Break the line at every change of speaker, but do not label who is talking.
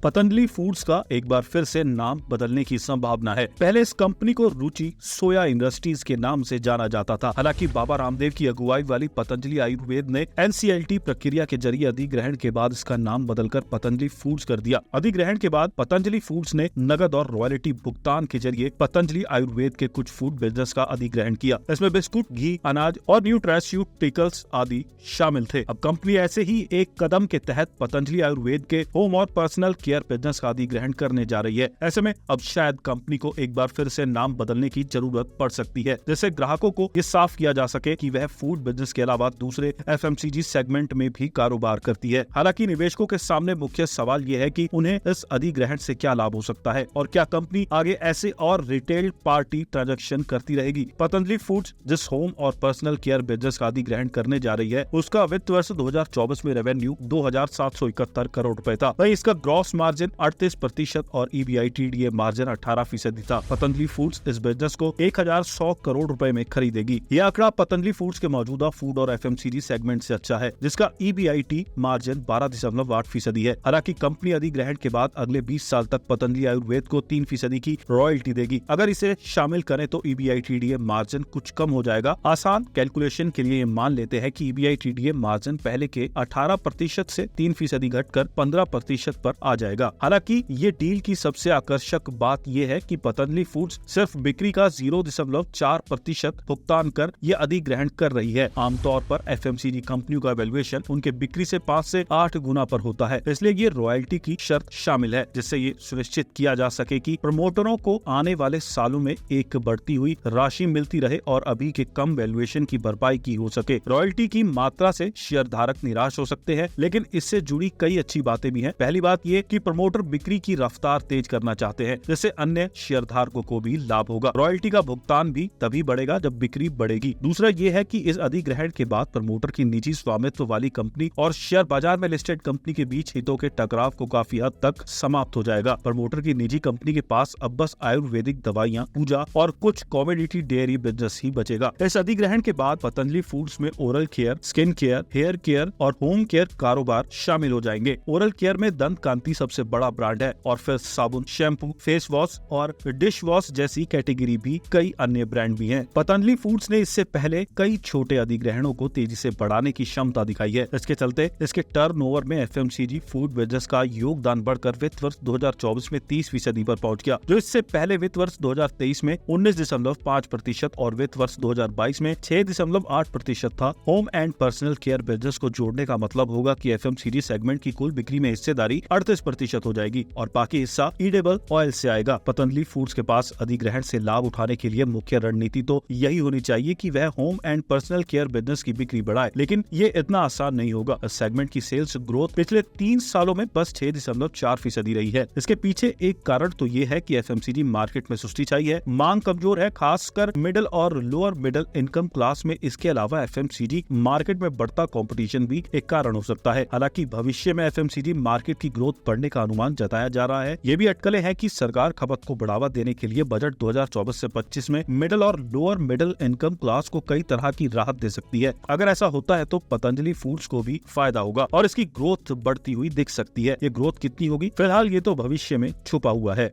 Patanjali foods का एक बार फिर से नाम बदलने की संभावना है। पहले इस कंपनी को रुचि सोया इंडस्ट्रीज के नाम से जाना जाता था। हालांकि बाबा रामदेव की अगुवाई वाली पतंजलि आयुर्वेद ने NCLT प्रक्रिया के जरिए अधिग्रहण के बाद इसका नाम बदलकर पतंजलि फूड्स कर दिया। अधिग्रहण के बाद पतंजलि फूड्स ने नगद और रॉयल्टी भुगतान के जरिए पतंजलि आयुर्वेद के कुछ फूड बिजनेस का अधिग्रहण किया। इसमें बिस्कुट, घी, अनाज और न्यूट्रास्यूटिकल्स आदि शामिल थे। अब कंपनी ऐसे ही एक कदम के तहत पतंजलि आयुर्वेद के होम और पर्सनल केयर बिजनेस का अधिग्रहण करने जा रही है। ऐसे में अब शायद कंपनी को एक बार फिर से नाम बदलने की जरूरत पड़ सकती है, जिससे ग्राहकों को ये साफ किया जा सके कि वह फूड बिजनेस के अलावा दूसरे FMCG सेगमेंट में भी कारोबार करती है। हालांकि निवेशकों के सामने मुख्य सवाल ये है कि उन्हें इस अधिग्रहण से क्या लाभ हो सकता है और क्या कंपनी आगे ऐसे और रिटेल पार्टी ट्रांजैक्शन करती रहेगी। पतंजलि फूड्स जिस होम और पर्सनल केयर बिजनेस का अधिग्रहण करने जा रही है, उसका वित्त वर्ष 2024 में रेवेन्यू 2,771 करोड़ रुपए था। वहीं इसका ग्रॉस मार्जिन 38% और EBITDA मार्जिन 18% था। पतंजलि फूड्स इस बिजनेस को 1,100 करोड़ रुपए में खरीदेगी। यह आंकड़ा पतंजलि फूड्स के मौजूदा फूड और FMCG सेगमेंट से अच्छा है, जिसका EBIT मार्जिन 12.8% है। हालांकि कंपनी अधिग्रहण के बाद अगले 20 साल तक पतंजलि आयुर्वेद को 3% की रॉयल्टी देगी। अगर इसे शामिल करें तो EBITDA मार्जिन कुछ कम हो जाएगा। आसान कैलकुलेशन के लिए मान लेते हैं कि EBITDA मार्जिन पहले के 18% से 3% घटकर 15% पर आ जाएगा। हालांकि ये डील की सबसे आकर्षक बात यह है कि पतंजलि फूड्स सिर्फ बिक्री का 0.4% भुगतान कर ये अधिग्रहण कर रही है। आमतौर पर FMCG कंपनियों का वैल्यूएशन उनके बिक्री से 5 से 8 गुना पर होता है, इसलिए ये रॉयल्टी की शर्त शामिल है, जिससे ये सुनिश्चित किया जा सके कि प्रमोटरों को आने वाले सालों में एक बढ़ती हुई राशि मिलती रहे और अभी के कम वैल्यूएशन की भरपाई की हो सके। रॉयल्टी की मात्रा से शेयर धारक निराश हो सकते हैं, लेकिन इससे जुड़ी कई अच्छी बातें भी हैं। पहली बात ये कि प्रमोटर बिक्री की रफ्तार तेज करना चाहते हैं, जिससे अन्य शेयर धारकों को भी लाभ होगा। रॉयल्टी का भुगतान भी तभी बढ़ेगा जब बिक्री बढ़ेगी। दूसरा ये है कि इस अधिग्रहण के बाद प्रमोटर की निजी स्वामित्व वाली कंपनी और शेयर बाजार में लिस्टेड कंपनी के बीच हितों के टकराव को काफी हद तक समाप्त हो जाएगा। प्रमोटर की निजी कंपनी के पास अब बस आयुर्वेदिक दवाइयां, पूजा और कुछ कॉमोडिटी डेयरी बिजनेस ही बचेगा। इस अधिग्रहण के बाद पतंजलि फूड्स में oral care, skin care, hair care और होम केयर कारोबार शामिल हो जाएंगे। ओरल केयर में दंत कांति सबसे बड़ा ब्रांड है और फिर साबुन, शैम्पू, फेस वॉश और डिश वॉश जैसी कैटेगरी भी कई अन्य ब्रांड भी हैं। पतंजलि फूड्स ने इससे पहले कई छोटे अधिग्रहणों को तेजी से बढ़ाने की क्षमता दिखाई है। इसके चलते इसके टर्नओवर में FMCG फूड बिजनेस का योगदान बढ़कर वित्त वर्ष 2024 में 30% पर पहुंच गया, जो इससे पहले वित्त वर्ष 2023 में 19.5% और वित्त वर्ष 2022 में 6.8% था। Home and personal care business को जोड़ने का मतलब होगा कि FMCG सेगमेंट की कुल बिक्री में हिस्सेदारी 38% हो जाएगी और बाकी हिस्सा ईडेबल ऑयल से आएगा। पतंजलि फूड्स के पास अधिग्रहण से लाभ उठाने के लिए मुख्य रणनीति तो यही होनी चाहिए कि वह home and personal care business की बिक्री बढ़ाए, लेकिन ये इतना आसान नहीं होगा। इस सेगमेंट की सेल्स ग्रोथ पिछले 3 सालों में बस 6.4% रही है। इसके पीछे एक कारण तो ये है कि FMCG मार्केट में सुस्ती छाई है, मांग कमजोर है, खासकर मिडिल और लोअर मिडिल इनकम क्लास में। इसके अलावा FMCG मार्केट में बढ़ता कंपटीशन भी एक कारण हो सकता है। हालांकि भविष्य में FMCG मार्केट की ग्रोथ बढ़ने का अनुमान जताया जा रहा है। ये भी अटकलें हैं कि सरकार खपत को बढ़ावा देने के लिए बजट 2024 से 25 में मिडिल और लोअर मिडिल इनकम क्लास को कई तरह की राहत दे सकती है। अगर ऐसा होता है तो पतंजलि फूड्स को भी फायदा होगा और इसकी ग्रोथ बढ़ती हुई दिख सकती है। ये ग्रोथ कितनी होगी, फिलहाल ये तो भविष्य में छुपा हुआ है।